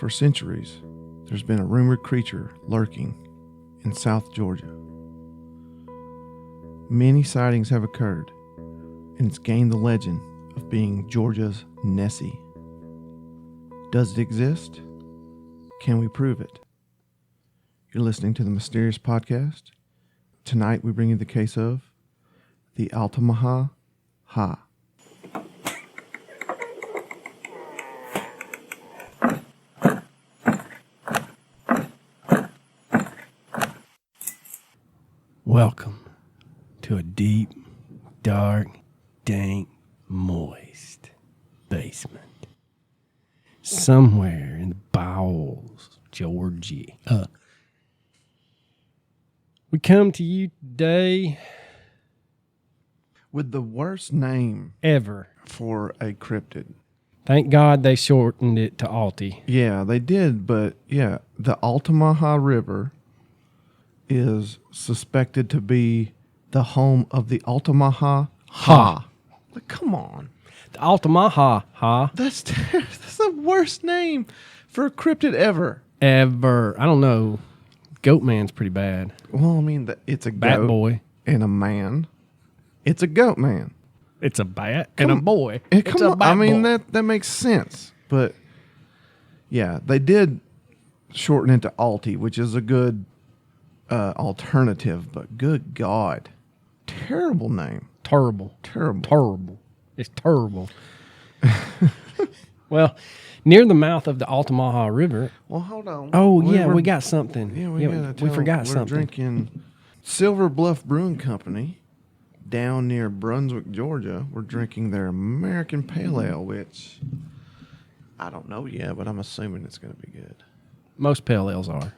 For centuries, there's been a rumored creature lurking in South Georgia. Many sightings have occurred, and it's gained the legend of being Georgia's Nessie. Does it exist? Can we prove it? You're listening to the Mysterious Podcast. Tonight we bring you the case of the Altamaha Ha. Welcome to a deep, dark, dank, moist basement. Somewhere in the bowels of Georgia. We come to you today With the worst name ever. for a cryptid. Thank God they shortened it to Alti. Yeah, they did, but yeah, the Altamaha River is suspected to be the home of the Altamaha Ha. Like, come on. The Altamaha Ha That's the worst name for a cryptid ever. ever. I don't know. Goatman's pretty bad. Well, I mean, it's a Bat goat boy. and a man. It's a goat man. It's a bat and a boy. It's It's a bat I mean, boy. that makes sense. But yeah, they did shorten it to Alti, which is a good alternative. But good God, terrible name. Terrible. Terrible. It's terrible. Well, near the mouth of the Altamaha River. Well, hold on. Oh, We're- we got something. Yeah, we forgot we're something. drinking Silver Bluff Brewing Company down near Brunswick, Georgia. We're drinking their American Pale Ale, which I don't know yet, but I'm assuming it's going to be good. Most pale ales are.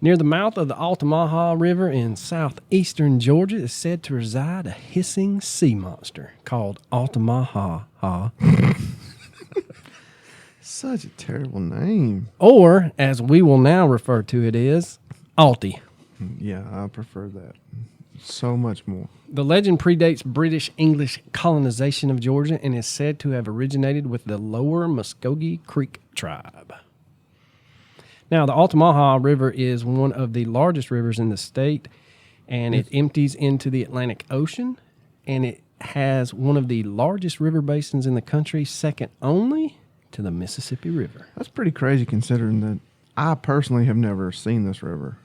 Near the mouth of the Altamaha River in southeastern Georgia is said to reside a hissing sea monster called Altamaha Ha, Such a terrible name. or as we will now refer to it as Alti. Yeah, I prefer that so much more. The legend predates British English colonization of Georgia and is said to have originated with the Lower Muskogee Creek tribe. Now, the Altamaha River is one of the largest rivers in the state, and it empties into the Atlantic Ocean, and it has one of the largest river basins in the country, second only to the Mississippi River. That's pretty crazy considering that I personally have never seen this river.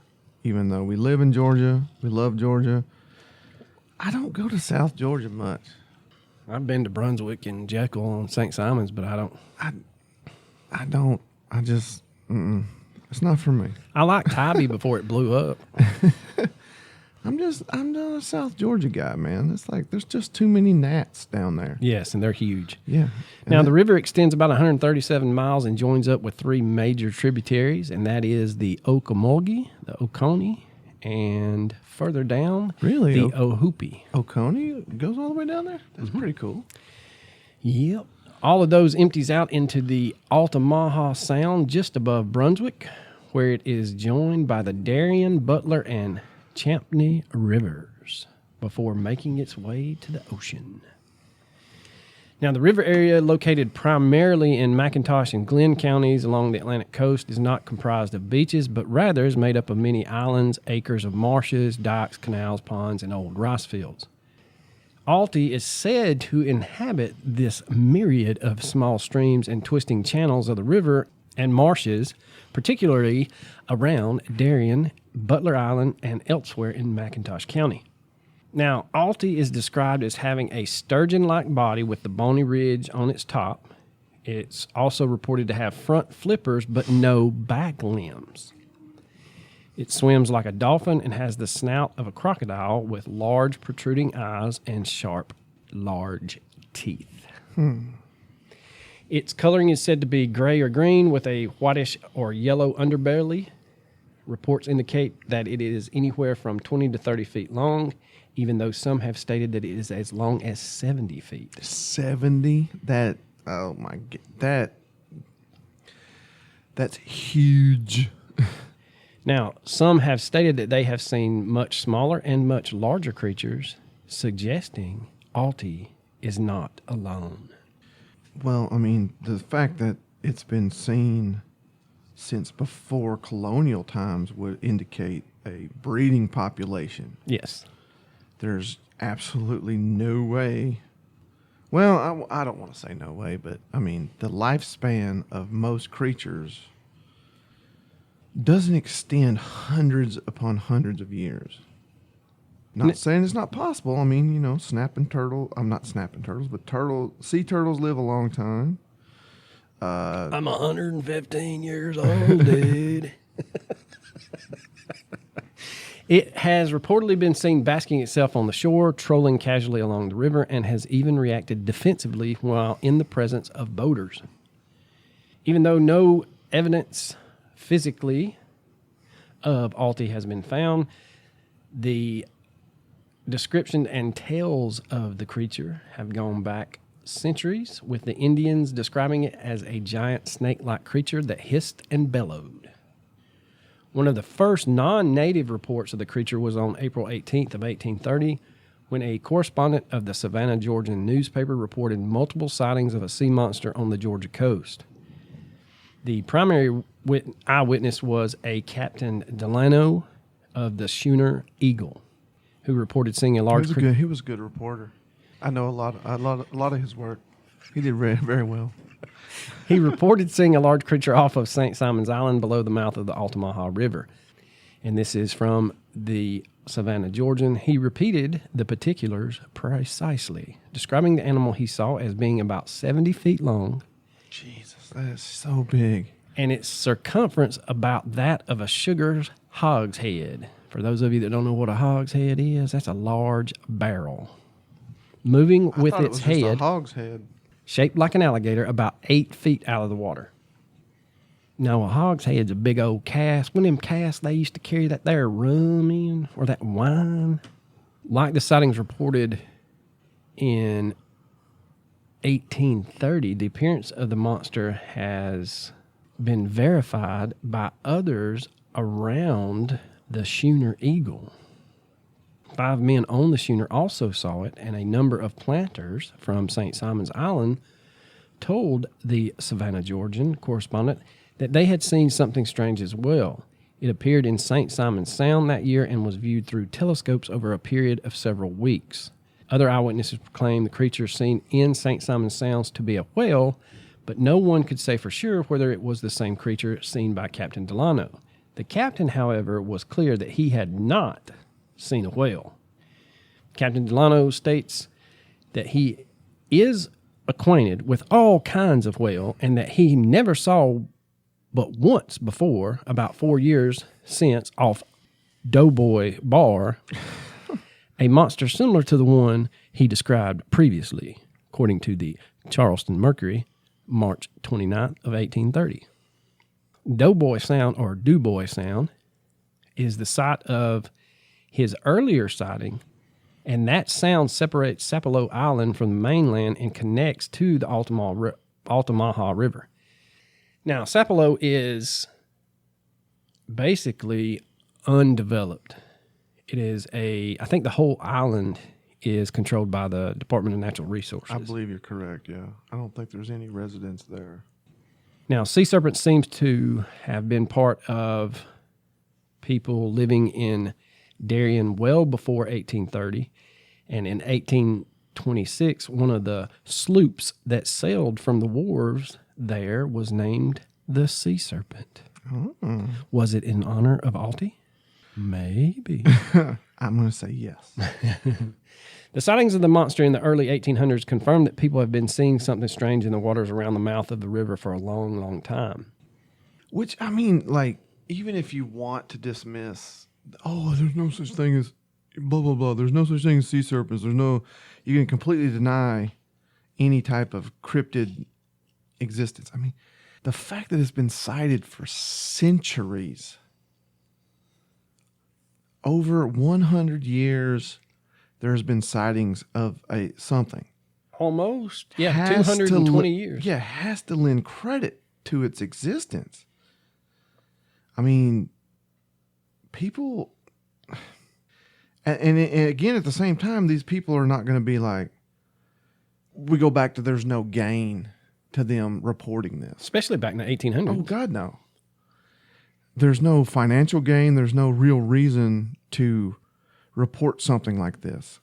Even though we live in Georgia, we love Georgia. I don't go to South Georgia much. I've been to Brunswick and Jekyll and St. Simons, but I don't. It's not for me. I liked Tybee before it blew up. I'm not a South Georgia guy, man. It's like there's just too many gnats down there. Yes, and they're huge. Yeah. Now, the river extends about 137 miles and joins up with three major tributaries, and that is the Ocmulgee, the Oconee, and further down, Really? the Ohoopee. Oconee goes all the way down there? That's pretty cool. Yep. All of those empties out into the Altamaha Sound just above Brunswick, where it is joined by the Darien, Butler, and Champney rivers before making its way to the ocean. Now, the river area located primarily in McIntosh and Glenn counties along the Atlantic coast is not comprised of beaches, but rather is made up of many islands, acres of marshes, dikes, canals, ponds, and old rice fields. Alti is said to inhabit this myriad of small streams and twisting channels of the river and marshes, particularly around Darien, Butler Island, and elsewhere in McIntosh County. Now, Alti is described as having a sturgeon-like body with the bony ridge on its top. It's also reported to have front flippers but no back limbs. It swims like a dolphin and has the snout of a crocodile with large protruding eyes and sharp, large teeth. Its coloring is said to be gray or green with a whitish or yellow underbelly. Reports indicate that it is anywhere from 20 to 30 feet long, even though some have stated that it is as long as 70 feet. 70? Oh my God. That's huge. Now, some have stated that they have seen much smaller and much larger creatures, suggesting Alti is not alone. Well, I mean, the fact that it's been seen since before colonial times would indicate a breeding population. Yes. There's absolutely no way. Well, I don't want to say no way, but I mean, the lifespan of most creatures doesn't extend hundreds upon hundreds of years. Not saying it's not possible. I mean, snapping turtle. I'm not snapping turtles, but sea turtles live a long time. I'm 115 years old, dude. It has reportedly been seen basking itself on the shore, trolling casually along the river, and has even reacted defensively while in the presence of boaters. Even though no evidence physically of Alti has been found, the description and tales of the creature have gone back centuries, with the Indians describing it as a giant snake-like creature that hissed and bellowed. One of the first non-native reports of the creature was on April 18th of 1830, when a correspondent of the Savannah, Georgian newspaper reported multiple sightings of a sea monster on the Georgia coast. The primary eyewitness was a Captain Delano of the schooner Eagle, who reported seeing a large creature. He was a good reporter. I know a lot of his work. He did very, very well. He reported seeing a large creature off of St. Simon's Island below the mouth of the Altamaha River. And this is from the Savannah Georgian. He repeated the particulars precisely, describing the animal he saw as being about 70 feet long. Jesus, that is so big. And its circumference about that of a sugar hogshead. For those of you that don't know what a hogshead is, that's a large barrel. Moving with its head. Just a hogshead. Shaped like an alligator, about 8 feet out of the water. Now, a hogshead's a big old cask. One of them casks they used to carry that there rum in, or that wine. Like the sightings reported in 1830, the appearance of the monster has been verified by others around the schooner Eagle. 5 men on the schooner also saw it, and a number of planters from St. Simon's Island told the Savannah Georgian correspondent that they had seen something strange as well. It appeared in St. Simon's Sound that year and was viewed through telescopes over a period of several weeks. Other eyewitnesses proclaimed the creature seen in St. Simon's Sound to be a whale, but no one could say for sure whether it was the same creature seen by Captain Delano. The captain, however, was clear that he had not seen a whale. Captain Delano states that he is acquainted with all kinds of whale and that he never saw but once before, about 4 years since, off Doughboy Bar, a monster similar to the one he described previously, according to the Charleston Mercury, March 29th of 1830. Doughboy Sound, or Dubois Sound, is the site of his earlier sighting, and that sound separates Sapelo Island from the mainland and connects to the Altamaha River. Now, Sapelo is basically undeveloped. It is I think the whole island is controlled by the Department of Natural Resources. I believe you're correct, yeah. I don't think there's any residents there. Now, sea serpent seems to have been part of people living in Darien well before 1830, and in 1826, one of the sloops that sailed from the wharves there was named the Sea Serpent. Oh. Was it in honor of Alti? Maybe. I'm going to say yes. The sightings of the monster in the early 1800s confirmed that people have been seeing something strange in the waters around the mouth of the river for a long, long time. Which, I mean, like, even if you want to dismiss, there's no such thing as blah, blah, blah. There's no such thing as sea serpents. You can completely deny any type of cryptid existence. I mean, the fact that it's been cited for centuries, over 100 years, there's been sightings of something. Almost. Yeah, 220 years. Yeah, has to lend credit to its existence. I mean, people... And again, at the same time, these people are not going to be like... We go back to there's no gain to them reporting this. Especially back in the 1800s. Oh, God, no. there's no financial gain. There's no real reason to report something like this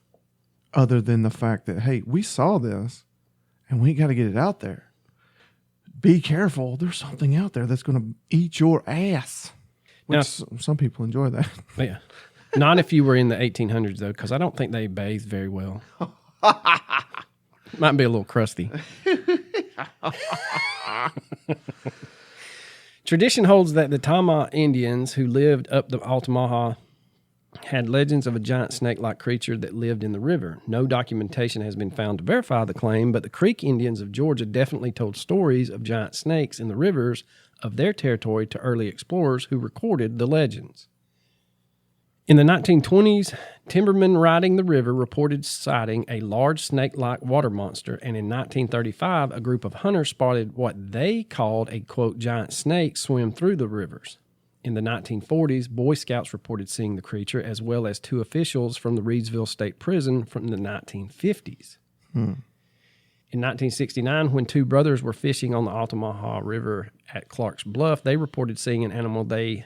other than the fact that, hey, we saw this and we got to get it out there. Be careful. There's something out there that's going to eat your ass. Which Now, some people enjoy that. Yeah. Not if you were in the 1800s, though, because I don't think they bathed very well. Might be a little crusty. Tradition holds that the Tama Indians who lived up the Altamaha had legends of a giant snake-like creature that lived in the river. No documentation has been found to verify the claim, but the Creek Indians of Georgia definitely told stories of giant snakes in the rivers of their territory to early explorers who recorded the legends. In the 1920s, timbermen riding the river reported sighting a large snake-like water monster, and in 1935, a group of hunters spotted what they called a, quote, giant snake swim through the rivers. In the 1940s, Boy Scouts reported seeing the creature, as well as 2 officials from the Reidsville State Prison from the 1950s. In 1969, when 2 brothers were fishing on the Altamaha River at Clark's Bluff, they reported seeing an animal they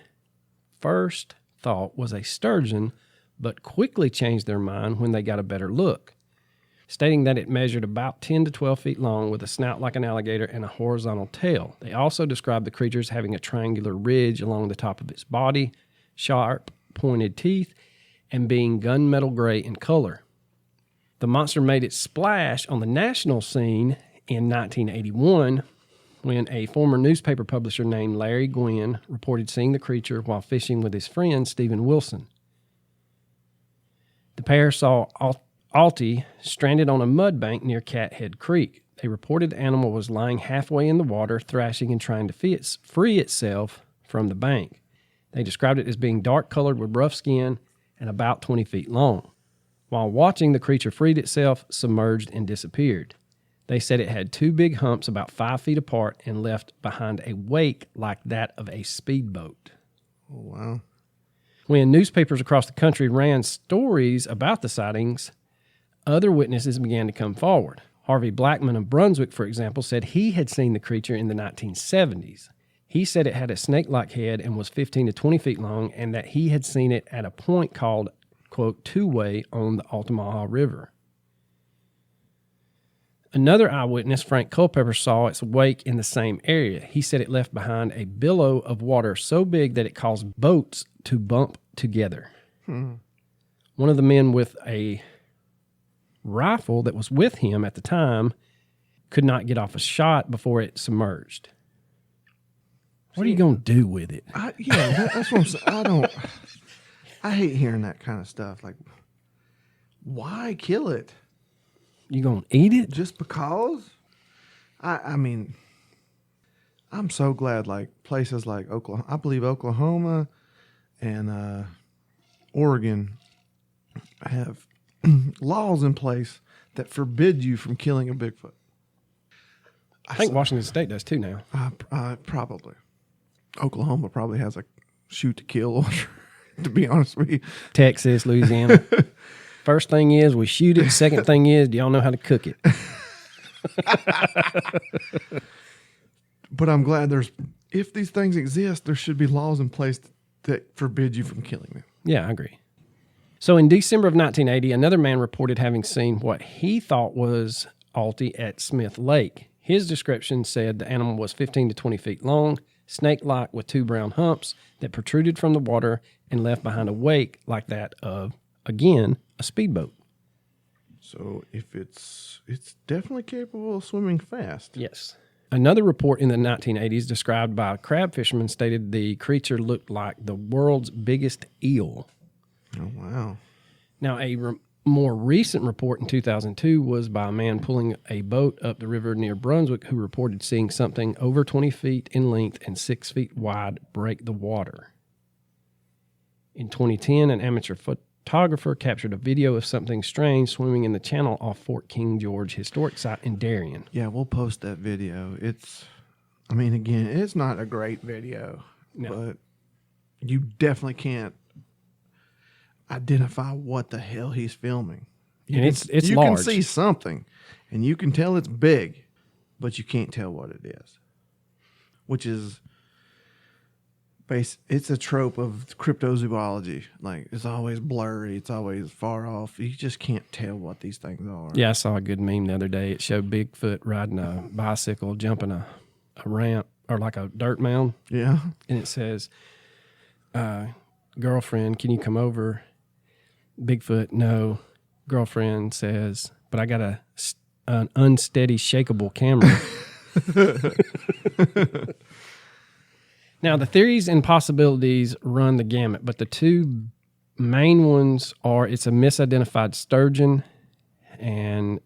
first thought was a sturgeon, but quickly changed their mind when they got a better look, stating that it measured about 10 to 12 feet long with a snout like an alligator and a horizontal tail. They also described the creature as having a triangular ridge along the top of its body, sharp, pointed teeth, and being gunmetal gray in color. The monster made its splash on the national scene in 1981 when a former newspaper publisher named Larry Gwynn reported seeing the creature while fishing with his friend Stephen Wilson. The pair saw Alti stranded on a mud bank near Cathead Creek. They reported the animal was lying halfway in the water, thrashing and trying to free itself from the bank. They described it as being dark-colored with rough skin and about 20 feet long. While watching, the creature freed itself, submerged, and disappeared. They said it had 2 big humps about 5 feet apart and left behind a wake like that of a speedboat. Oh, wow. When newspapers across the country ran stories about the sightings, other witnesses began to come forward. Harvey Blackman of Brunswick, for example, said he had seen the creature in the 1970s. He said it had a snake-like head and was 15 to 20 feet long, and that he had seen it at a point called, quote, Two-Way on the Altamaha River. Another eyewitness, Frank Culpepper, saw its wake in the same area. He said it left behind a billow of water so big that it caused boats to bump together. One of the men with a rifle that was with him at the time could not get off a shot before it submerged. What are you going to do with it? That's what I'm saying. I hate hearing that kind of stuff. Like, why kill it? You going to eat it? Just because? I mean, I'm so glad, like, places like Oklahoma, I believe Oklahoma and Oregon have laws in place that forbid you from killing a Bigfoot. I think Washington State does too now. Probably. Oklahoma probably has a shoot to kill order, to be honest with you. Texas, Louisiana. First thing is we shoot it. Second thing is, do y'all know how to cook it? But I'm glad if these things exist, there should be laws in place that forbid you from killing them. Yeah, I agree. So in December of 1980, another man reported having seen what he thought was Alti at Smith Lake. His description said the animal was 15 to 20 feet long, snake-like with 2 brown humps that protruded from the water and left behind a wake like that of, again, a speedboat. So if it's definitely capable of swimming fast. Yes. Another report in the 1980s described by a crab fisherman stated the creature looked like the world's biggest eel. Oh, wow. Now, more recent report in 2002 was by a man pulling a boat up the river near Brunswick who reported seeing something over 20 feet in length and 6 feet wide break the water. In 2010, an amateur photographer captured a video of something strange swimming in the channel off Fort King George Historic Site in Darien. Yeah, we'll post that video. It's not a great video, but you definitely can't identify what the hell he's filming. It's large. You can see something, and you can tell it's big, but you can't tell what it is, which is It's a trope of cryptozoology. Like, it's always blurry. It's always far off. You just can't tell what these things are. Yeah, I saw a good meme the other day. It showed Bigfoot riding a bicycle, jumping a ramp or like a dirt mound. Yeah. And it says, girlfriend, can you come over? Bigfoot, no. Girlfriend says, but I got an unsteady, shakeable camera. Now, the theories and possibilities run the gamut, but the two main ones are it's a misidentified sturgeon, and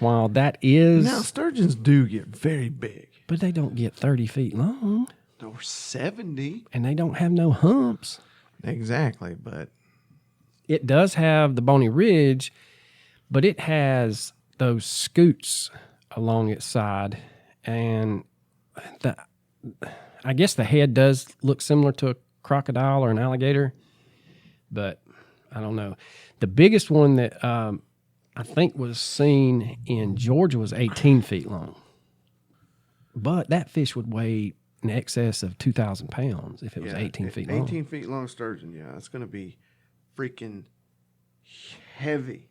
while that is... Now, sturgeons do get very big. But they don't get 30 feet long. Or 70. And they don't have no humps. Exactly, but... It does have the bony ridge, but it has those scoots along its side, and I guess the head does look similar to a crocodile or an alligator, but I don't know. The biggest one that I think was seen in Georgia was 18 feet long, but that fish would weigh in excess of 2,000 pounds if it was 18 feet long. 18 feet long sturgeon, yeah, it's going to be freaking heavy.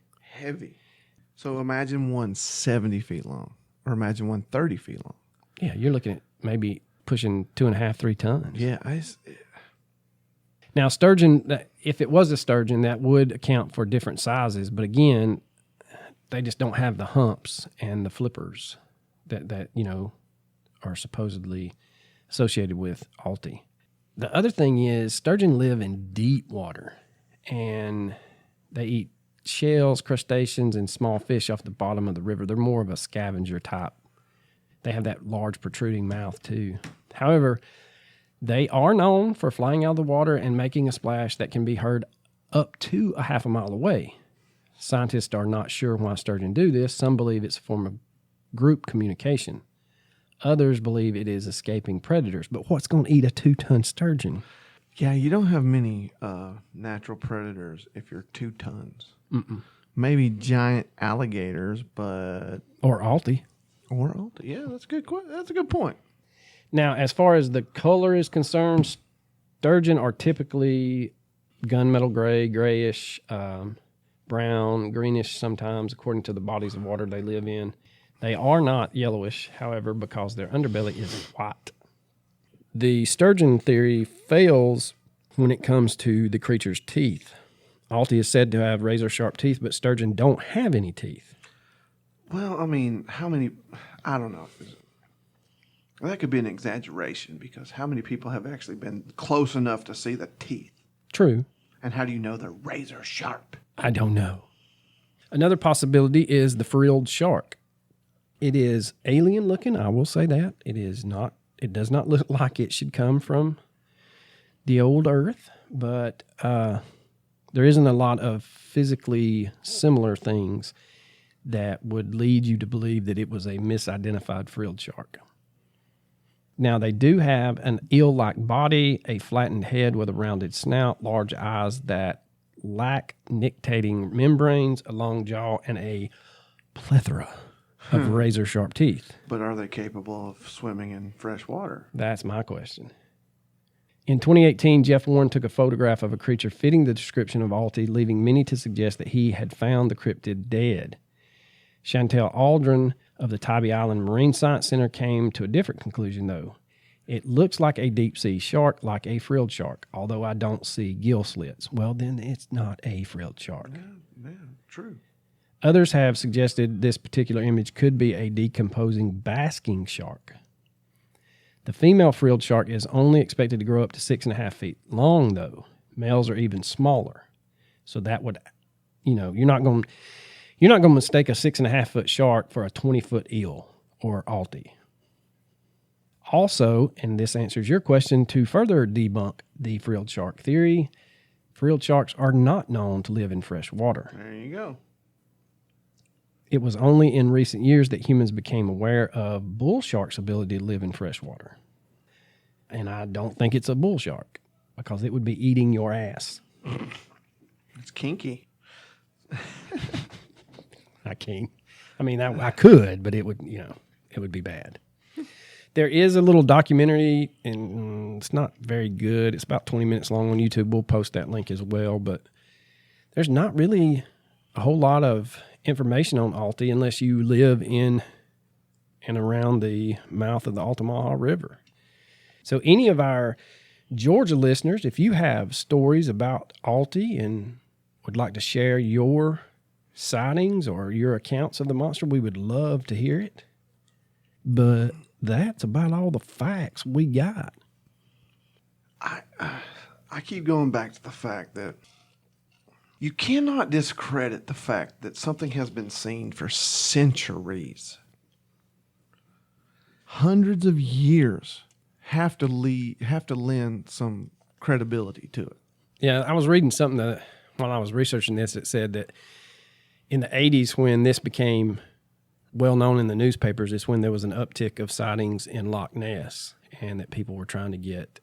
So imagine one 70 feet long, or imagine one 30 feet long. Yeah, you're looking at maybe pushing 2.5, 3 tons. Yeah. Now, sturgeon, if it was a sturgeon, that would account for different sizes. But again, they just don't have the humps and the flippers that are supposedly associated with Alti. The other thing is sturgeon live in deep water, and they eat shells, crustaceans, and small fish off the bottom of the river. They're more of a scavenger type. They have that large protruding mouth too. However, they are known for flying out of the water and making a splash that can be heard up to a half a mile away. Scientists are not sure why sturgeon do this. Some believe it's a form of group communication. Others believe it is escaping predators. But what's going to eat a 2-ton sturgeon? Yeah, you don't have many natural predators if you're 2 tons. Mm-mm. Maybe giant alligators, but... Or Alti. Yeah, that's a good point. Now, as far as the color is concerned, sturgeon are typically gunmetal gray, grayish, brown, greenish sometimes, according to the bodies of water they live in. They are not yellowish, however, because their underbelly is white. The sturgeon theory fails when it comes to the creature's teeth. Alti is said to have razor-sharp teeth, but sturgeon don't have any teeth. Well, I mean, how many... I don't know. That could be an exaggeration, because how many people have actually been close enough to see the teeth? True. And how do you know they're razor sharp? I don't know. Another possibility is the frilled shark. It is alien looking, I will say that. It does not look like it should come from the old Earth, but there isn't a lot of physically similar things that would lead you to believe that it was a misidentified frilled shark. Now, they do have an eel-like body, a flattened head with a rounded snout, large eyes that lack nictitating membranes, a long jaw, and a plethora of razor-sharp teeth. But are they capable of swimming in fresh water? That's my question. In 2018, Jeff Warren took a photograph of a creature fitting the description of Alti, leaving many to suggest that he had found the cryptid dead. Chantel Aldrin of the Tybee Island Marine Science Center came to a different conclusion, though. It looks like a deep-sea shark, like a frilled shark, although I don't see gill slits. Well, then it's not a frilled shark. Yeah, true. Others have suggested this particular image could be a decomposing basking shark. The female frilled shark is only expected to grow up to 6.5 feet long, though. Males are even smaller. So that would, you're not going to mistake a 6.5-foot shark for a 20-foot eel or Alti. Also, and this answers your question, to further debunk the frilled shark theory, frilled sharks are not known to live in fresh water. There you go. It was only in recent years that humans became aware of bull sharks' ability to live in fresh water. And I don't think it's a bull shark, because it would be eating your ass. It's kinky. I can't. I mean, I could, but it would be bad. There is a little documentary, and it's not very good. It's about 20 minutes long on YouTube. We'll post that link as well. But there's not really a whole lot of information on Alti unless you live in and around the mouth of the Altamaha River. So any of our Georgia listeners, if you have stories about Alti and would like to share your sightings or your accounts of the monster, we would love to hear it. But that's about all the facts we got. I keep going back to the fact that you cannot discredit the fact that something has been seen for centuries. Hundreds of years have to lend some credibility to it. Yeah, I was reading something that while I was researching this, it said that in the 80s when this became well known in the newspapers, it's when there was an uptick of sightings in Loch Ness and that people were trying to get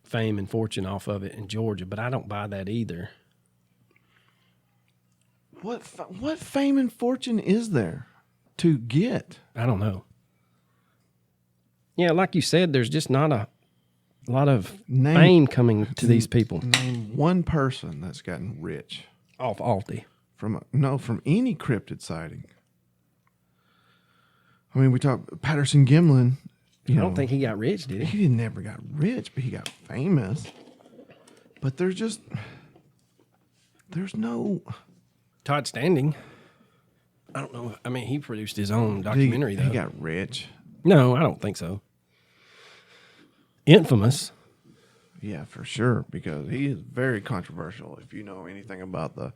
fame and fortune off of it in Georgia. But I don't buy that either. What fame and fortune is there to get? I don't know. Yeah, like you said, there's just not a lot of fame coming to these people. Name one person that's gotten rich Off Alti. from any cryptid sighting. I mean, we talk Patterson Gimlin. I don't think he got rich, did he? He never got rich, but he got famous. But there's no. Todd Standing. I don't know. I mean, he produced his own documentary, though. He got rich. No, I don't think so. Infamous. Yeah, for sure, because he is very controversial. If you know anything about the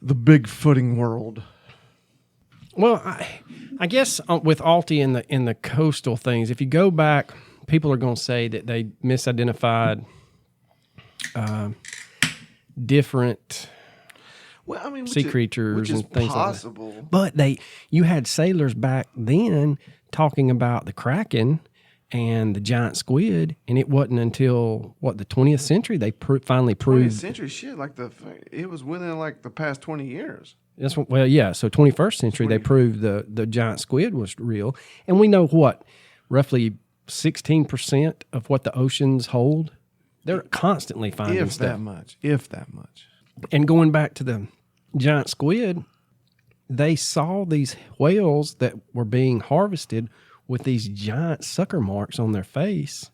Bigfooting world. Well, I guess with Alti and the coastal things, if you go back, people are going to say that they misidentified different Well, I mean, sea creatures and things possible. like that. But you had sailors back then talking about the Kraken and the giant squid, and it wasn't until the 20th century they finally 20th proved. century shit, it was within the past 20 years. That's what, well, yeah. So 21st century they proved the giant squid was real, and we know roughly 16% of what the oceans hold. They're constantly finding stuff. If that much. And going back to the giant squid, they saw these whales that were being harvested with these giant sucker marks on their face,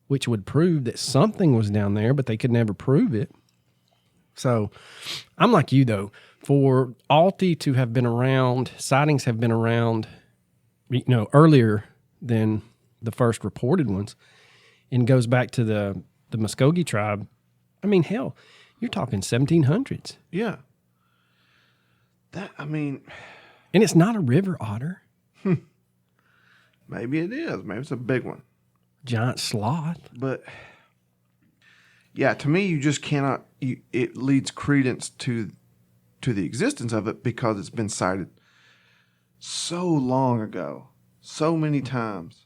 which would prove that something was down there, but they could never prove it. So I'm like you, though. For Alti to have been around, sightings have been around, earlier than the first reported ones, and goes back to the Muskogee tribe. I mean, hell, you're talking 1700s. Yeah. And it's not a river otter. Maybe it is. Maybe it's a big one. Giant sloth. But, yeah, to me, you just cannot. It leads credence to the existence of it because it's been cited so long ago, so many times.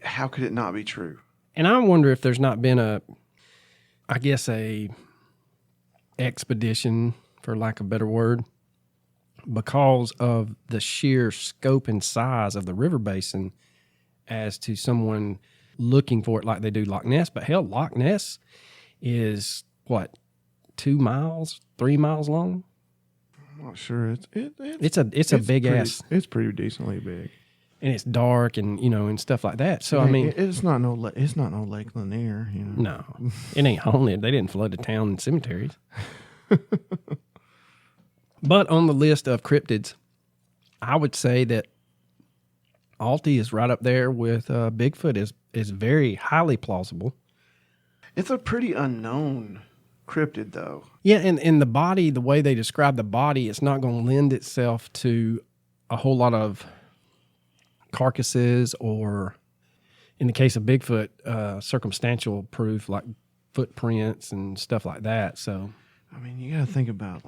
How could it not be true? And I wonder if there's not been a expedition, for lack of a better word, because of the sheer scope and size of the river basin as to someone looking for it like they do Loch Ness. But hell, Loch Ness is 2 miles, 3 miles long? I'm not sure. It's a big ass. It's pretty decently big. And it's dark and, and stuff like that. So, it's not no Lake Lanier, No, it ain't haunted. They didn't flood the town and cemeteries. But on the list of cryptids, I would say that Alti is right up there with Bigfoot is very highly plausible. It's a pretty unknown cryptid, though. Yeah, and the body, the way they describe the body, it's not going to lend itself to a whole lot of carcasses or, in the case of Bigfoot, circumstantial proof like footprints and stuff like that. So, you got to think about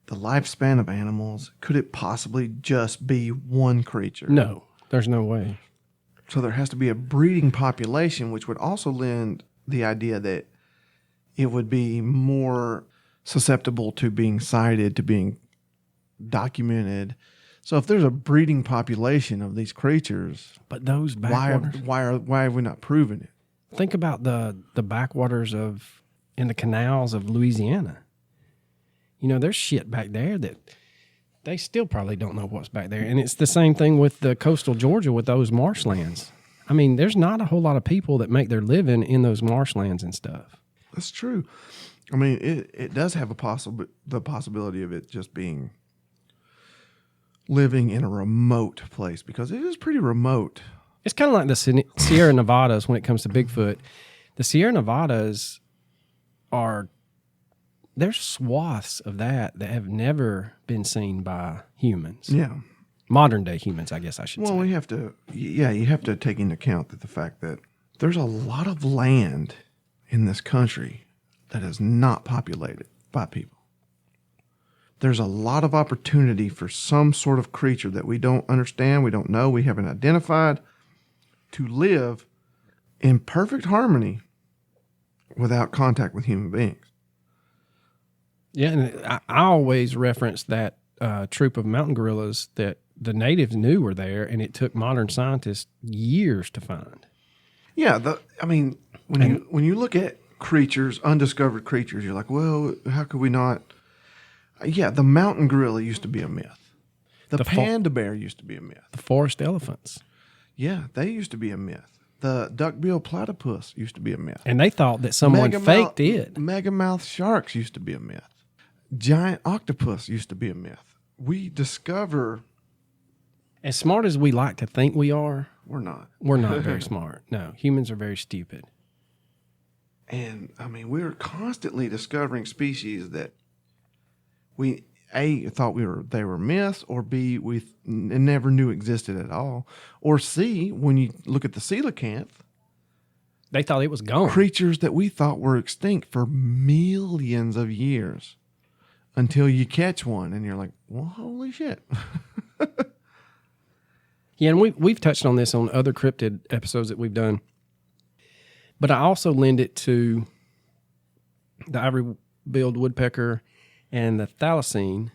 the lifespan of animals. Could it possibly just be one creature? No, there's no way. So there has to be a breeding population, which would also lend the idea that it would be more susceptible to being cited, to being documented. So if there's a breeding population of these creatures, But those backwaters. why have we not proven it? Think about the backwaters in the canals of Louisiana. You know, there's shit back there that they still probably don't know what's back there. And it's the same thing with the coastal Georgia with those marshlands. I mean, there's not a whole lot of people that make their living in those marshlands and stuff. That's true. I mean, it does have the possibility of it just being living in a remote place, because it is pretty remote. It's kind of like the Sierra Nevadas when it comes to Bigfoot. The Sierra Nevadas there's swaths of that have never been seen by humans. Yeah. Modern day humans, I guess I should say. Well, you have to take into account the fact that there's a lot of land in this country that is not populated by people. There's a lot of opportunity for some sort of creature that we don't understand, we don't know, we haven't identified, to live in perfect harmony without contact with human beings. Yeah, and I always reference that troop of mountain gorillas that the natives knew were there, and it took modern scientists years to find. Yeah, when you look at creatures, undiscovered creatures, you're like, well, how could we not? Yeah, the mountain gorilla used to be a myth. The panda bear used to be a myth. The forest elephants. Yeah, they used to be a myth. The duck-billed platypus used to be a myth. And they thought that someone faked it. Megamouth sharks used to be a myth. Giant octopus used to be a myth. We discover... As smart as we like to think we are, we're not. We're not very smart. No, humans are very stupid. And, I mean, we're constantly discovering species that we, A, thought they were myths, or B, we never knew existed at all, or C, when you look at the coelacanth, they thought it was gone. Creatures that we thought were extinct for millions of years, until you catch one and you're like, well, holy shit. Yeah, and we've touched on this on other cryptid episodes that we've done, but I also lend it to the ivory-billed woodpecker and the thylacine.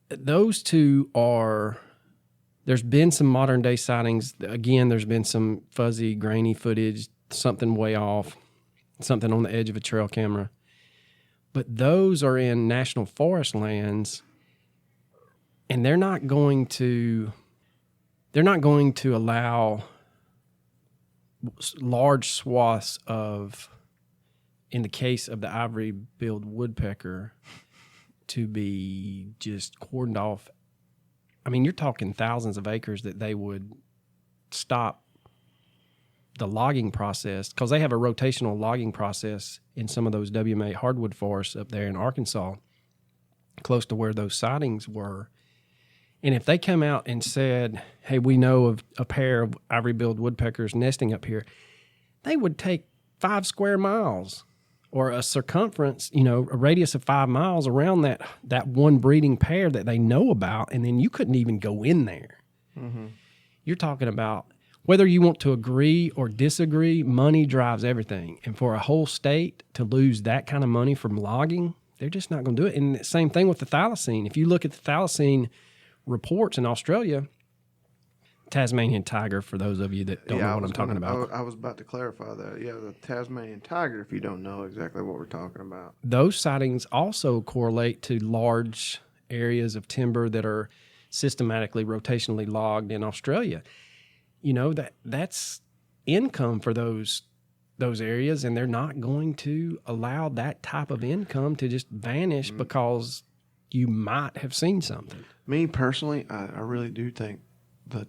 Those two there's been some modern day sightings. Again, there's been some fuzzy, grainy footage, something way off, something on the edge of a trail camera. But those are in national forest lands, and they're not going to allow large swaths of, in the case of the ivory-billed woodpecker, to be just cordoned off. I mean, you're talking thousands of acres that they would stop the logging process, because they have a rotational logging process in some of those WMA hardwood forests up there in Arkansas, close to where those sightings were. And if they come out and said, hey, we know of a pair of ivory-billed woodpeckers nesting up here, they would take 5 square miles or a circumference, a radius of 5 miles around that one breeding pair that they know about, and then you couldn't even go in there. Mm-hmm. You're talking about, whether you want to agree or disagree, money drives everything. And for a whole state to lose that kind of money from logging, they're just not going to do it. And the same thing with the thylacine. If you look at the thylacine reports in Australia, Tasmanian tiger, for those of you that don't know what I'm talking about. I was about to clarify that. Yeah, the Tasmanian tiger, if you don't know exactly what we're talking about. Those sightings also correlate to large areas of timber that are systematically, rotationally logged in Australia. That's income for those areas, and they're not going to allow that type of income to just vanish because you might have seen something. Me personally, I really do think the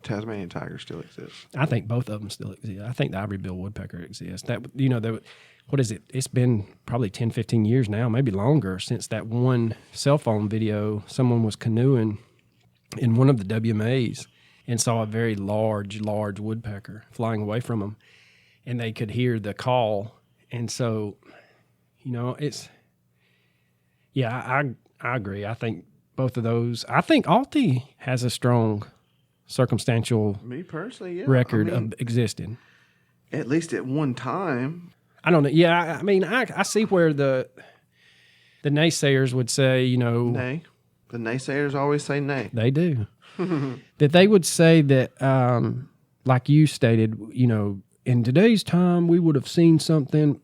Tasmanian tiger still exists. I think both of them still exist. I think the ivory-billed woodpecker exists. What is it? It's been probably 10, 15 years now, maybe longer, since that one cell phone video. Someone was canoeing in one of the WMAs and saw a very large woodpecker flying away from them, and they could hear the call. And so, I agree. I think both of those. I think Alti has a strong circumstantial record of existing. At least at one time. I don't know. Yeah, I see where the naysayers would say, Nay. The naysayers always say nay. They do. That they would say that, like you stated, in today's time, we would have seen something.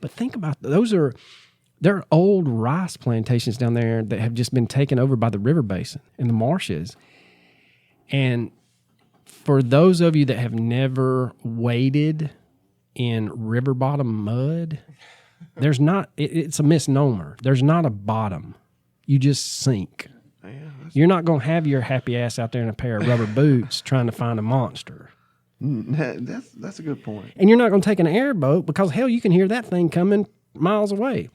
But think about there are old rice plantations down there that have just been taken over by the river basin and the marshes. And for those of you that have never waded in river bottom mud, it's a misnomer. There's not a bottom. You just sink. Yeah, You're not going to have your happy ass out there in a pair of rubber boots trying to find a monster. that's a good point. And you're not going to take an airboat because, hell, you can hear that thing coming miles away.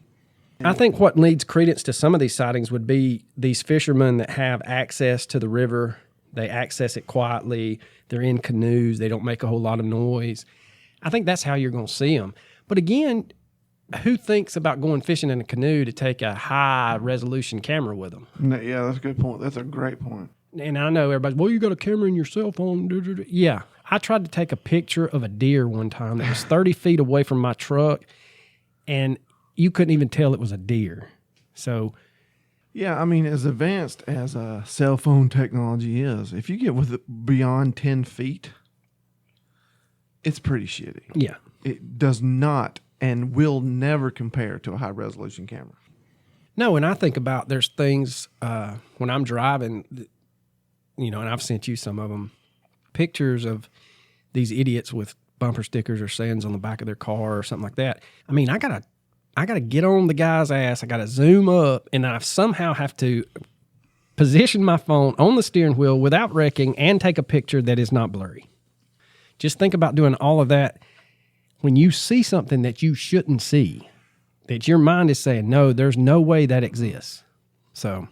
I think what leads credence to some of these sightings would be these fishermen that have access to the river. They access it quietly. They're in canoes. They don't make a whole lot of noise. I think that's how you're going to see them. But again, who thinks about going fishing in a canoe to take a high-resolution camera with them? Yeah, that's a good point. That's a great point. And I know everybody's, well, you got a camera in your cell phone. Yeah. I tried to take a picture of a deer one time that was 30 feet away from my truck, and you couldn't even tell it was a deer. So, yeah, I mean, as advanced as cell phone technology is, if you get beyond 10 feet, it's pretty shitty. yeah. It does not and will never compare to a high-resolution camera. No, and I think about there's things when I'm driving, and I've sent you some of them, pictures of these idiots with bumper stickers or sayings on the back of their car or something like that. I mean, I gotta get on the guy's ass. I gotta zoom up, and I somehow have to position my phone on the steering wheel without wrecking and take a picture that is not blurry. Just think about doing all of that when you see something that you shouldn't see, that your mind is saying, no, there's no way that exists. So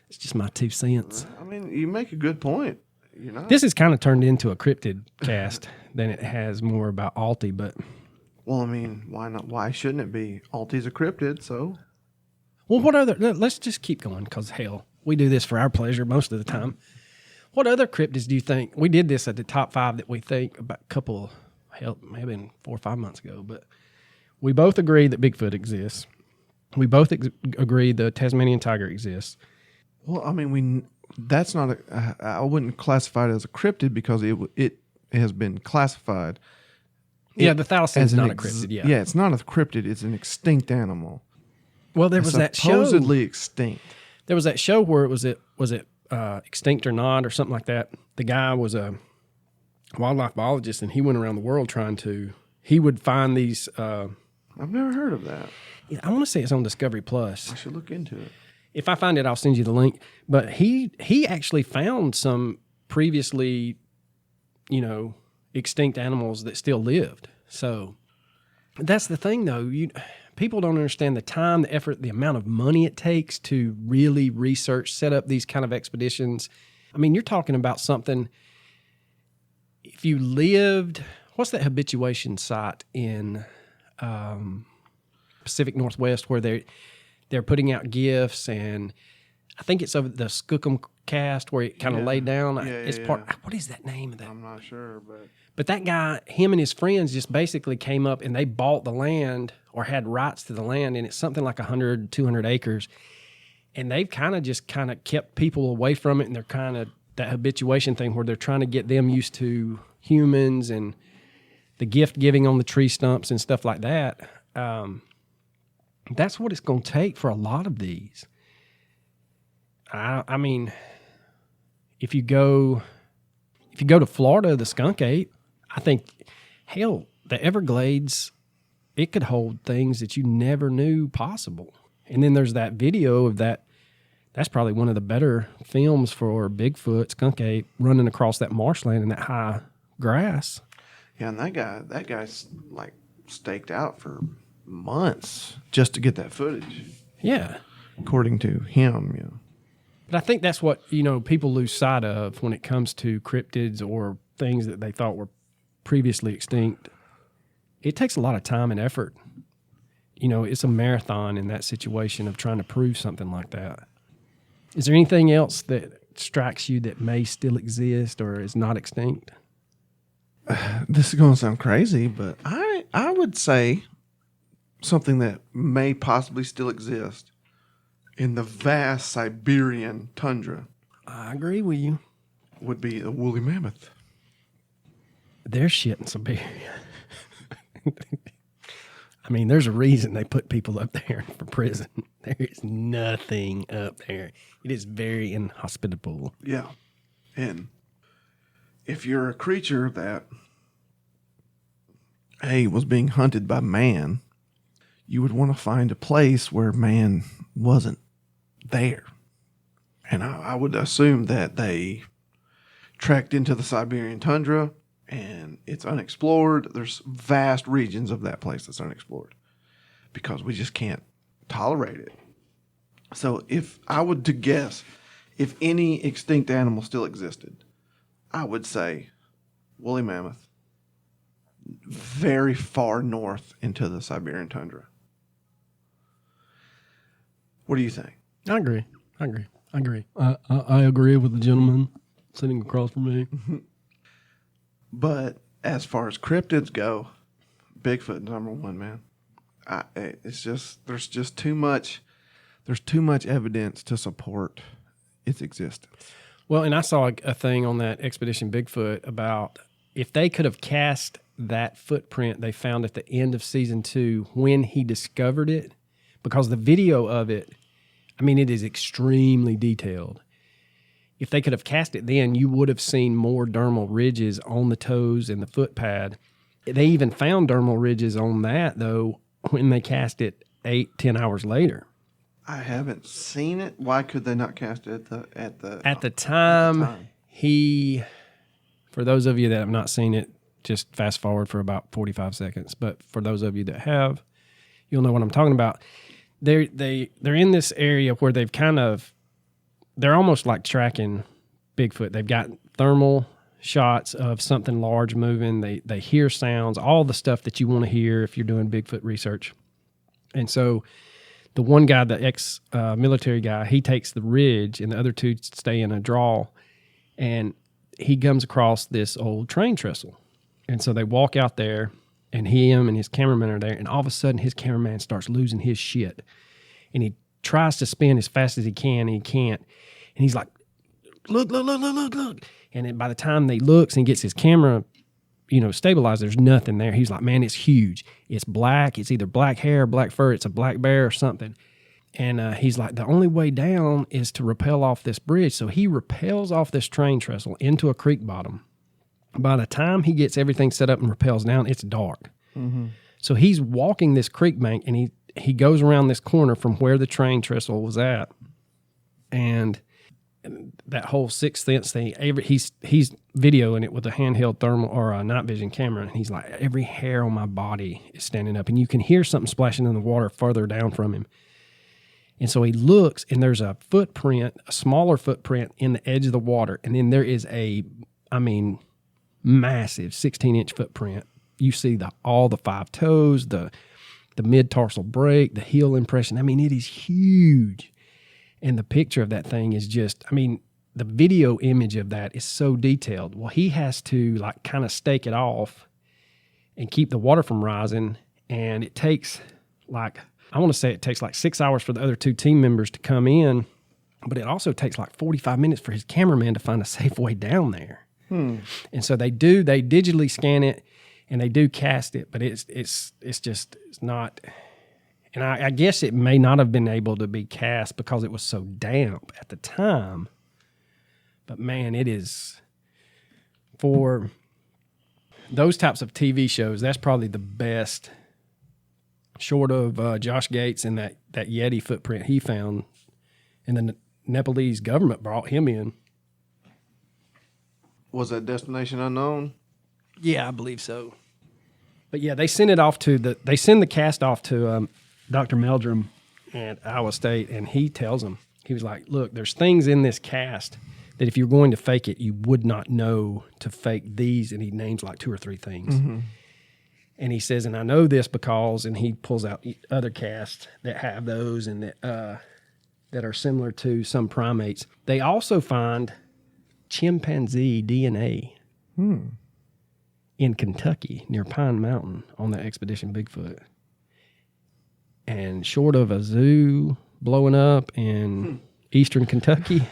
it's just my 2 cents. I mean, you make a good point. This has kind of turned into a cryptid cast than it has more about Alti, but... Well, I mean, why not? Why shouldn't it be? Alti's a cryptid, so... Well, let's just keep going, because, hell, we do this for our pleasure most of the time. What other cryptids do you think? We did this at the top 5 that we think about a couple... Hell, maybe 4 or 5 months ago, but we both agree that Bigfoot exists. We both agree the Tasmanian tiger exists. Well, I mean, that's not I wouldn't classify it as a cryptid because it has been classified. Yeah, the thylacine is not a cryptid. Yeah, yeah, it's not a cryptid. It's an extinct animal. Well, there was that show. Supposedly extinct. There was that show where was it Extinct or Not or something like that. The guy was a wildlife biologist, and he went around the world he would find these. I've never heard of that. I want to say it's on Discovery Plus. I should look into it. If I find it, I'll send you the link. But he actually found some previously, extinct animals that still lived. So that's the thing, though. People don't understand the time, the effort, the amount of money it takes to really research, set up these kind of expeditions. I mean, you're talking about something. If you lived, what's that habituation site in Pacific Northwest where they're putting out gifts, and I think it's over the Skookum Cast where it kind of laid down. It's part. What is that name of that? I'm not sure, but that guy, him and his friends just basically came up and they bought the land or had rights to the land, and it's something like 100, 200 acres, and they've kind of kept people away from it, and they're kind of that habituation thing where they're trying to get them used to humans and the gift giving on the tree stumps and stuff like that. That's what it's going to take for a lot of these. I mean, if you go to Florida, the skunk ape, I think, hell, the Everglades, it could hold things that you never knew possible. And then there's that video of that. That's probably one of the better films for Bigfoot, skunk ape, running across that marshland in that high grass. Yeah, and that guy's like staked out for months just to get that footage. Yeah. According to him, But I think that's what, people lose sight of when it comes to cryptids or things that they thought were previously extinct. It takes a lot of time and effort. It's a marathon in that situation of trying to prove something like that. Is there anything else that strikes you that may still exist or is not extinct? This is going to sound crazy, but I would say something that may possibly still exist in the vast Siberian tundra I agree with you. would be the woolly mammoth. There's shit in Siberia. I mean, there's a reason they put people up there for prison. There is nothing up there. It is very inhospitable. Yeah. And if you're a creature that, was being hunted by man, you would want to find a place where man wasn't there. And I would assume that they trekked into the Siberian tundra and it's unexplored. There's vast regions of that place that's unexplored because we just can't tolerate it. So if I would to guess, if any extinct animal still existed, I would say woolly mammoth, very far north into the Siberian tundra. What do you think? I agree. I agree with the gentleman sitting across from me. But as far as cryptids go, Bigfoot number one, man. It's just there's too much evidence to support its existence. Well, and I saw a thing on that Expedition Bigfoot about if they could have cast that footprint they found at the end of season 2 when he discovered it, because the video of it, I mean, it is extremely detailed. If they could have cast it then, you would have seen more dermal ridges on the toes and the foot pad. They even found dermal ridges on that, though, when they cast it 8-10 hours later. I haven't seen it. Why could they not cast it at the time? He, for those of you that have not seen it, just fast forward for about 45 seconds. But for those of you that have, you'll know what I'm talking about. They're in this area where they're almost like tracking Bigfoot. They've got thermal shots of something large moving. They hear sounds, all the stuff that you want to hear if you're doing Bigfoot research. And so the one guy, the ex-military guy, he takes the ridge and the other two stay in a draw, and he comes across this old train trestle. And so they walk out there, and him and his cameraman are there, and all of a sudden his cameraman starts losing his shit. And he tries to spin as fast as he can, and he can't. And he's like, look. And then by the time they looks and gets his camera, stabilized, there's nothing there. He's like, man, it's huge. It's black. It's either black hair or black fur. It's a black bear or something. And he's like, the only way down is to rappel off this bridge. So he rappels off this train trestle into a creek bottom. By the time he gets everything set up and rappels down, it's dark. Mm-hmm. So he's walking this creek bank, and he goes around this corner from where the train trestle was at. And that whole sixth sense thing, he's videoing it with a handheld thermal or a night vision camera, and he's like, every hair on my body is standing up, and you can hear something splashing in the water further down from him. And so he looks, and there's a footprint, a smaller footprint in the edge of the water, and then there is massive 16-inch footprint. You see all the 5 toes, the mid-tarsal break, the heel impression. I mean, it is huge. And the picture of that thing is just, the video image of that is so detailed. Well, he has to kind of stake it off and keep the water from rising. And it takes I want to say it takes 6 hours for the other 2 team members to come in, but it also takes 45 minutes for his cameraman to find a safe way down there. And so they digitally scan it and they do cast it, but it's not. And I guess it may not have been able to be cast because it was so damp at the time. But man, it is, for those types of TV shows, that's probably the best, short of Josh Gates and that Yeti footprint he found. And the Nepalese government brought him in. Was that Destination Unknown? Yeah, I believe so. But yeah, they send the cast off to Dr. Meldrum at Iowa State, and he tells them, he was like, look, there's things in this cast that if you're going to fake it, you would not know to fake these, and he names 2 or 3 things. Mm-hmm. And he says, and I know this because, and he pulls out other casts that have those and that are similar to some primates. They also find chimpanzee DNA in Kentucky near Pine Mountain on the Expedition Bigfoot. And short of a zoo blowing up in eastern Kentucky,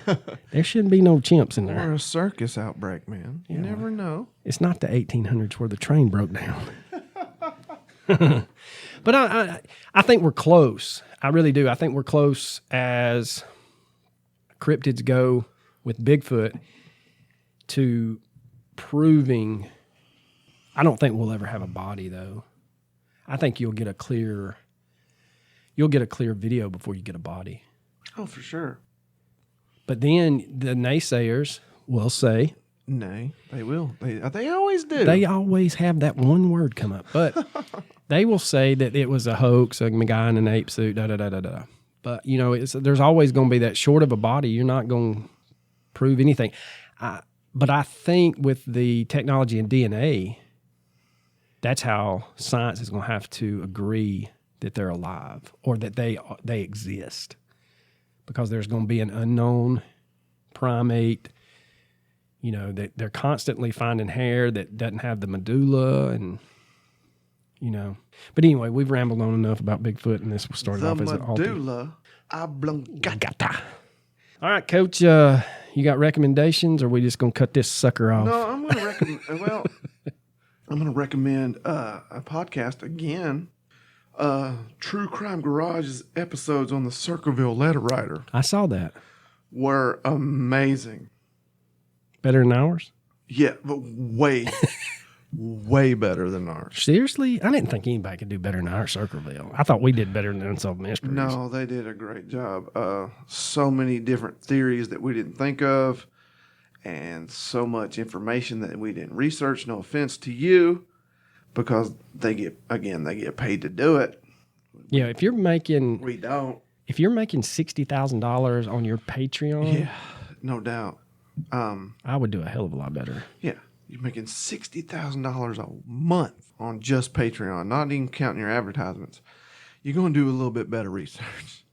there shouldn't be no chimps in Or there. a circus outbreak, man. You never know. It's not the 1800s where the train broke down. But I think we're close. I really do. I think we're close as cryptids go with Bigfoot to proving. I don't think we'll ever have a body, though. I think you'll get a clear video before you get a body. Oh, for sure. But then the naysayers will say, Nay, they will. They always do. they always have that one word come up, but they will say that it was a hoax, a guy in an ape suit, da-da-da-da-da. But, there's always going to be that short of a body. You're not going to prove anything. But I think with the technology in DNA, that's how science is going to have to agree that they're alive or that they exist. Because there's going to be an unknown primate, that they're constantly finding hair that doesn't have the medulla and, But anyway, we've rambled on enough about Bigfoot, and this will start off as an medulla oblongata. All right, Coach, you got recommendations, or are we just going to cut this sucker off? No, I'm going to recommend. I'm going to recommend a podcast again. True Crime Garage's episodes on the Circleville Letter Writer I saw that. were amazing. Better than ours? Yeah, but way, way better than ours. Seriously? I didn't think anybody could do better than our Circleville. I thought we did better than Unsolved Mysteries. No, they did a great job. So many different theories that we didn't think of, and so much information that we didn't research. No offense to you, because they get paid to do it. Yeah, if you're making We don't. $60,000 on your Patreon, Yeah, no doubt. I would do a hell of a lot better. Yeah, you're making $60,000 a month on just Patreon, not even counting your advertisements. You're going to do a little bit better research.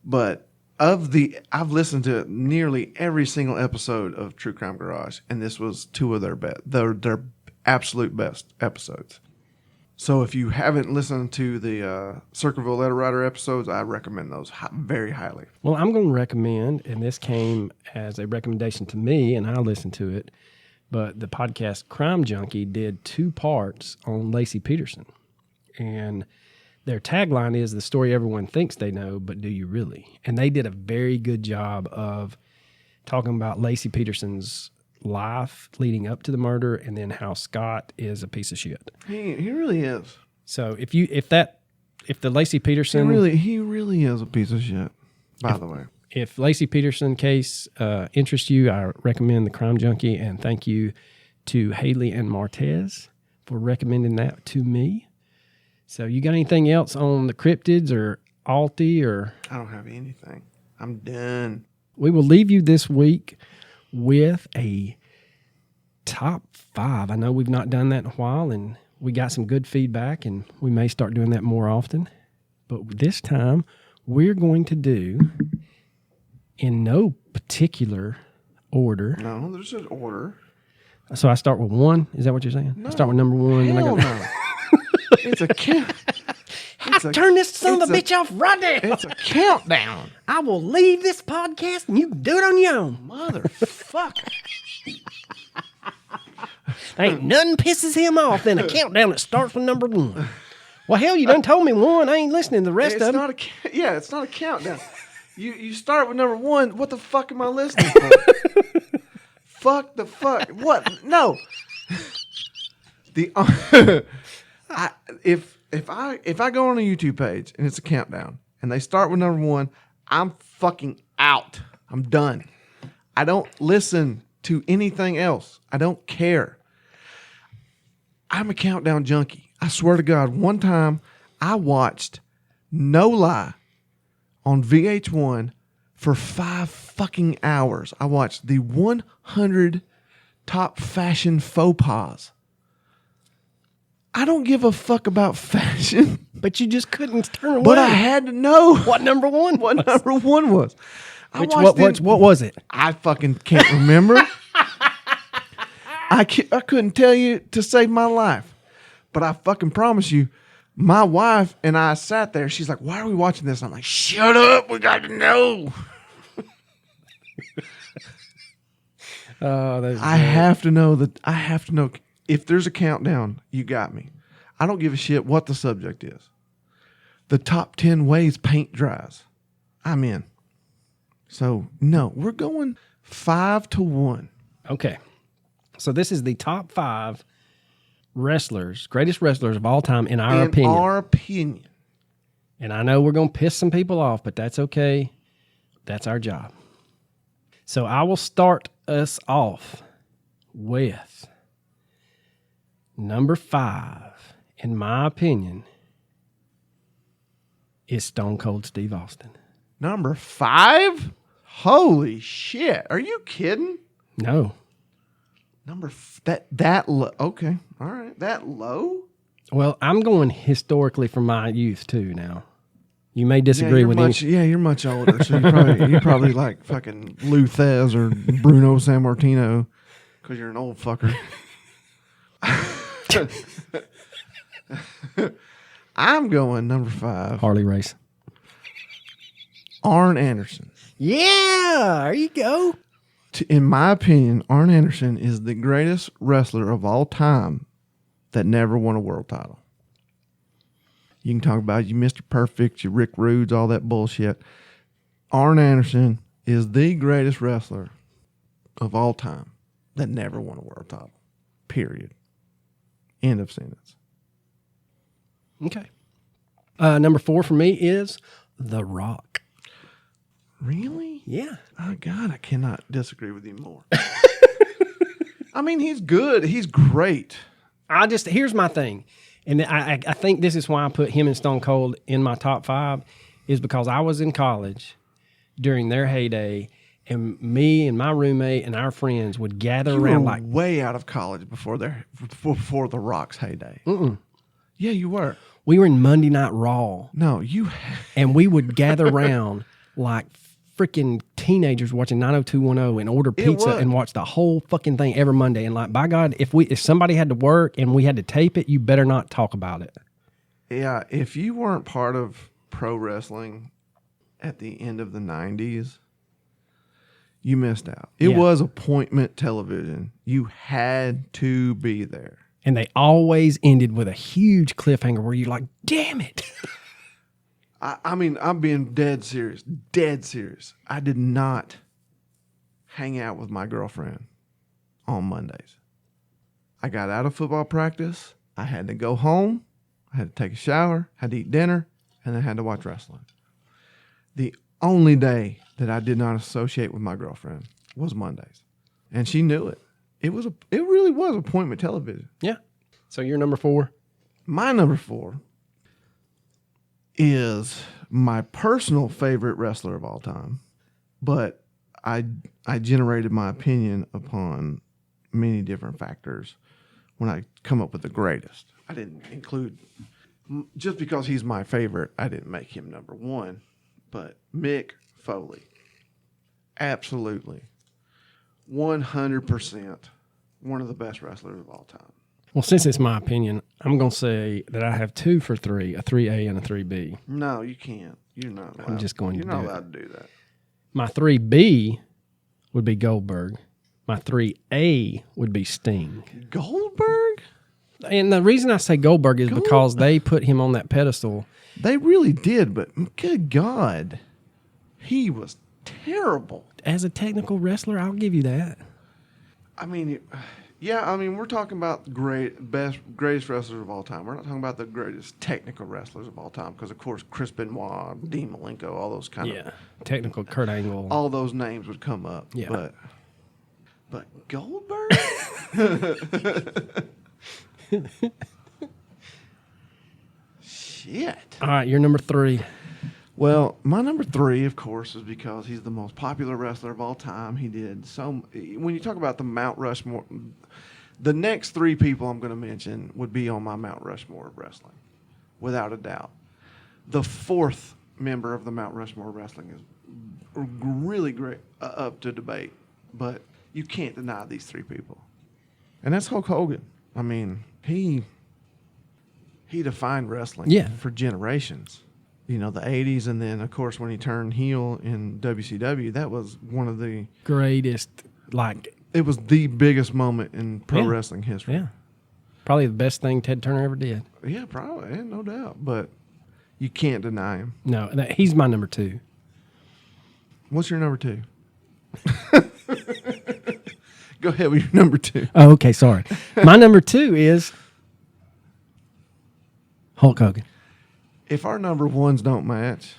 But I've listened to nearly every single episode of True Crime Garage, and this was two of their absolute best episodes. So if you haven't listened to the Circleville Letter Writer episodes, I recommend those very highly. Well, I'm going to recommend, and this came as a recommendation to me, and I listened to it, but the podcast Crime Junkie did 2 parts on Lacey Peterson. And their tagline is, the story everyone thinks they know, but do you really? And they did a very good job of talking about Lacey Peterson's life leading up to the murder, and then how Scott is a piece of shit. He really is. So if the Lacey Peterson He really is a piece of shit, by the way. if Lacey Peterson case interests you, I recommend the Crime Junkie, and thank you to Haley and Martez for recommending that to me. So you got anything else on the cryptids or Alti or? I don't have anything. I'm done. We will leave you this week with a top 5. I know we've not done that in a while, and we got some good feedback, and we may start doing that more often. But this time, we're going to do, in no particular order. No, there's an order. So I start with 1. Is that what you're saying? I start with number 1. And Hell no. It's a count. Turn this son of a bitch off right now. It's a countdown. I will leave this podcast, and you can do it on your own. Motherfucker. Ain't nothing pisses him off than a countdown that starts with number 1. Well, hell, you done told me 1. I ain't listening to the rest It's of them. not it's not a countdown. You start with number 1. What the fuck am I listening for? Fuck the fuck. What? No. If I go on a YouTube page and it's a countdown and they start with number 1, I'm fucking out. I'm done. I don't listen to anything else. I don't care. I'm a countdown junkie. I swear to God, one time I watched, no lie, on VH1 for 5 fucking hours. I watched the 100 top fashion faux pas. I don't give a fuck about fashion. But you just couldn't turn away. But I had to know what number 1 was. what number 1 was. What was it? I fucking can't remember. I couldn't tell you to save my life. But I fucking promise you, My wife and I sat there. She's like, "Why are we watching this?" I'm like, "Shut up. We got to know." Oh, I have to know that. I have to know if there's a countdown. You got me. I don't give a shit what the subject is. The top 10 ways paint dries. I'm in. So no, we're going 5-1. Okay. So this is the top 5 wrestlers, greatest wrestlers of all time, in our opinion. Our opinion. And I know we're going to piss some people off, but that's okay. That's our job. So I will start us off with number 5, in my opinion, is Stone Cold Steve Austin. Number 5? Holy shit. Are you kidding? No. That low. Okay. All right. That low? Well, I'm going historically from my youth too now. You may disagree with me. Yeah, you're much older, so you're probably like fucking Lou Thez or Bruno Sammartino because you're an old fucker. I'm going number 5. Harley Race. Arn Anderson. Yeah, there you go. In my opinion, Arn Anderson is the greatest wrestler of all time that never won a world title. You can talk about you Mr. Perfect, you Rick Rudes, all that bullshit. Arn Anderson is the greatest wrestler of all time that never won a world title. Period. End of sentence. Okay. Number 4 for me is The Rock. Really? Yeah. Oh, God, I cannot disagree with you more. I mean, he's good. He's great. Here's my thing. And I think this is why I put him and Stone Cold in my top 5, is because I was in college during their heyday, and me and my roommate and our friends would gather around like way out of college before the Rock's heyday. Yeah, you were. We were in Monday Night Raw. No, you. And we would gather around like freaking teenagers watching 90210 and order pizza and watch the whole fucking thing every Monday. And like, by God, if somebody had to work and we had to tape it, you better not talk about it. Yeah, if you weren't part of pro wrestling at the end of the 90s, you missed out. It was appointment television. You had to be there. And they always ended with a huge cliffhanger where you're like, damn it. I mean, I'm being dead serious. Dead serious. I did not hang out with my girlfriend on Mondays. I got out of football practice. I had to go home. I had to take a shower, had to eat dinner, and then had to watch wrestling. The only day that I did not associate with my girlfriend was Mondays. And she knew it. It really was appointment television. Yeah. So you're number 4? My number 4 is my personal favorite wrestler of all time, but I generated my opinion upon many different factors when I come up with the greatest. I didn't include, just because he's my favorite, I didn't make him number 1, but Mick Foley. Absolutely. 100% one of the best wrestlers of all time. Well, since it's my opinion, I'm going to say that I have 2 for 3, a 3A and a 3B. No, you can't. You're not allowed. I'm just going to do it. You're not allowed to do that. My 3B would be Goldberg. My 3A would be Sting. Goldberg? And the reason I say Goldberg is because they put him on that pedestal. They really did, but good God, he was terrible. As a technical wrestler, I'll give you that. I mean, we're talking about greatest wrestlers of all time. We're not talking about the greatest technical wrestlers of all time because, of course, Chris Benoit, Dean Malenko, all those kind of technical Kurt Angle, all those names would come up. Yeah, but Goldberg. Shit. All right, you're number 3. Well, my number 3, of course, is because he's the most popular wrestler of all time. He did so. When you talk about the Mount Rushmore, the next 3 people I'm going to mention would be on my Mount Rushmore of wrestling, without a doubt. The 4th member of the Mount Rushmore of wrestling is really great, up to debate, but you can't deny these 3 people, and that's Hulk Hogan. I mean, he he defined wrestling Yeah. for generations. You know, the 80s, and then, of course, when he turned heel in WCW, that was one of the... Greatest, like, It was the biggest moment in pro Yeah. wrestling history. yeah. Probably the best thing Ted Turner ever did. Yeah, probably, yeah, no doubt. But you can't deny him. No, he's my number 2. What's your number 2? Go ahead with your number 2. Oh, okay, sorry. My number 2 is Hulk Hogan. If our number ones don't match,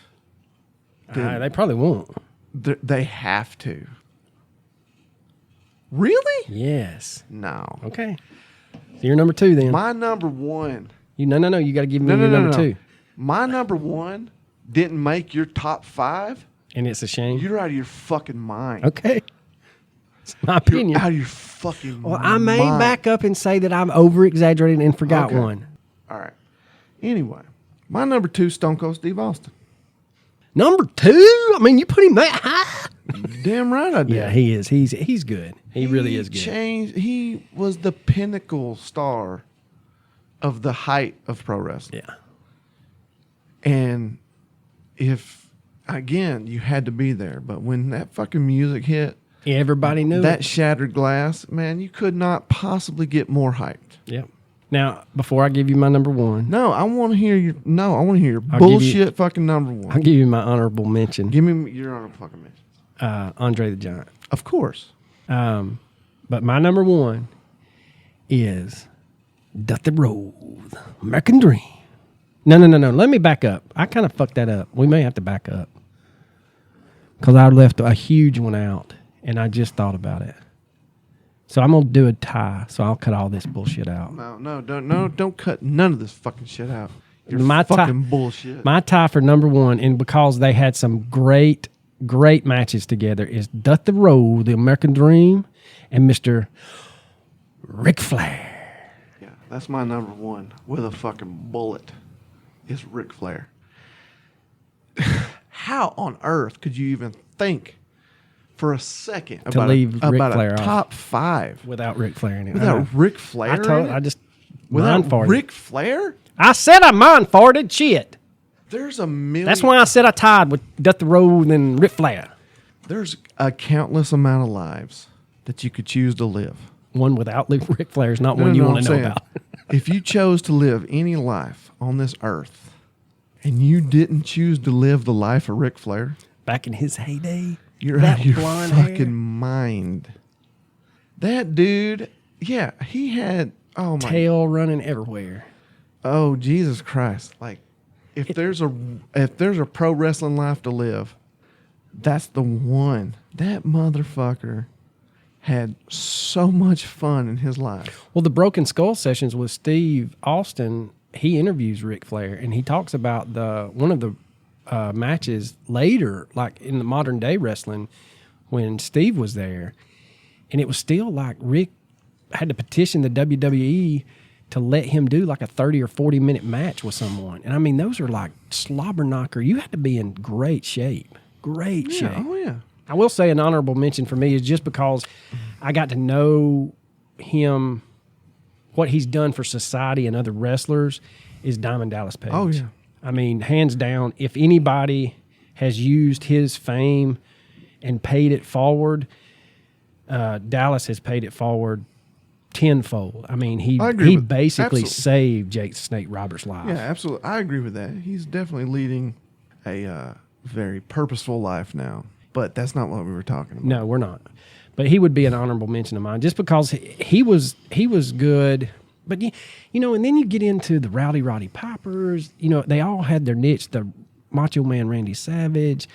then They probably won't. they have to. Really? Yes. No. Okay. So you're number 2 then. My number one. No. You got to give me No, your number no. 2. My number one didn't make your top 5. And it's a shame. You're out of your fucking mind. Okay. It's my You're opinion. out of your fucking Well, mind. I may back up and say that I'm over exaggerating and forgot Okay. one. All right. Anyway, my number 2, Stone Cold Steve Austin. Number 2? I mean, you put him that high? Damn right I did. Yeah, he is. He's good. He really is good. He was the pinnacle star of the height of pro wrestling. Yeah. And if, again, you had to be there, but when that fucking music hit, Everybody knew that it. shattered glass, man, you could not possibly get more hyped. Yep. Now, before I give you my number 1, No, I want to hear your I'll give bullshit fucking number 1. I'll give you my honorable mention. Give me your honorable fucking mention. Andre the Giant. Of course. But my number 1 is Dusty Rhodes, American Dream. No. Let me back up. I kind of fucked that up. We may have to back up because I left a huge one out, and I just thought about it. So I'm gonna do a tie. So I'll cut all this bullshit out. Don't cut none of this fucking shit out. You're My tie- fucking bullshit. My tie for number 1, and because they had some great matches together, is Dusty Rhodes, the American Dream, and Mr. Ric Flair. Yeah, that's my number 1 with a fucking bullet. Is Ric Flair. How on earth could you even think for a second about leave Ric about Flair a off. top 5 Without Ric Flair in it. without Ric Flair? in it? I just without mind farted. Ric Flair? I said I mind farted. Shit. There's a million. That's why I said I tied with Dusty Rhodes and Ric Flair. There's a countless amount of lives that you could choose to live. One without Ric Flair is not No, one you no, want to I'm know saying, about. If you chose to live any life on this earth and you didn't choose to live the life of Ric Flair, Back in his heyday, you're that out of your blonde fucking hair, mind. That dude, yeah, he had, oh my, tail running everywhere. oh Jesus Christ. Like, if there's a pro wrestling life to live, that's the one. That motherfucker had so much fun in his life. Well, the Broken Skull sessions with Steve Austin, he interviews Ric Flair, and he talks about one of the matches later, like in the modern day wrestling, when Steve was there, and it was still like Rick had to petition the WWE to let him do like a 30 or 40 minute match with someone. And I mean, those are like slobber knocker. You had to be in great shape. Great shape. Oh yeah. I will say an honorable mention for me is just because I got to know him, what he's done for society and other wrestlers, is Diamond Dallas Page. Oh, yeah. I mean, hands down, if anybody has used his fame and paid it forward, Dallas has paid it forward tenfold. I mean, I agree he with- basically absolutely. saved Jake the Snake Roberts' life. Yeah, absolutely. I agree with that. He's definitely leading a very purposeful life now. But that's not what we were talking about. No, we're not. But he would be an honorable mention of mine just because he was good. But, you know, and then you get into the Roddy Pipers. You know, they all had their niche. The Macho Man Randy Savage.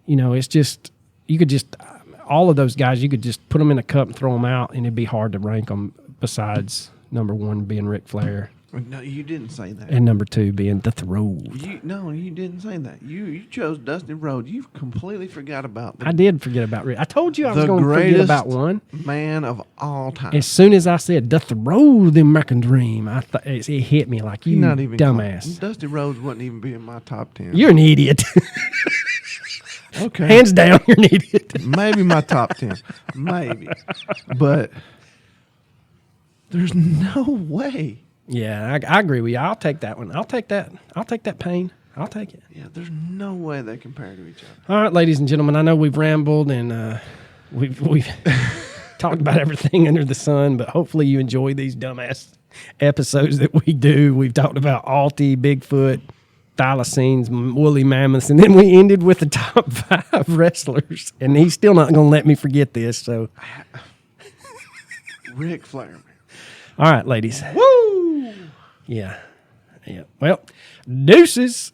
You know, it's just, you could just, all of those guys, you could just put them in a cup and throw them out, and it'd be hard to rank them besides number 1 being Ric Flair No, you didn't say that. and number 2 being the Throne. No, you didn't say that. You chose Dusty Rhodes. You completely forgot about I did forget about Rick. I told you I was the going to forget greatest about one. man of all time. As soon as I said the Throne, the American Dream, I thought it hit me like, you Not even dumbass. close. Dusty Rhodes wouldn't even be in my top 10. You're an idiot. okay. Hands down, you're an idiot. Maybe my top 10. Maybe. But there's no way Yeah, I agree with you. I'll take that one. I'll take that. I'll take that pain. I'll take it. Yeah, there's no way they compare to each other. All right, ladies and gentlemen, I know we've rambled and we've talked about everything under the sun, but hopefully you enjoy these dumbass episodes that we do. We've talked about Alti, Bigfoot, thylacines, woolly mammoths, and then we ended with the top 5 wrestlers. And he's still not going to let me forget this. So, Ric Flair, man. all right, ladies. Woo! Yeah. Well, deuces.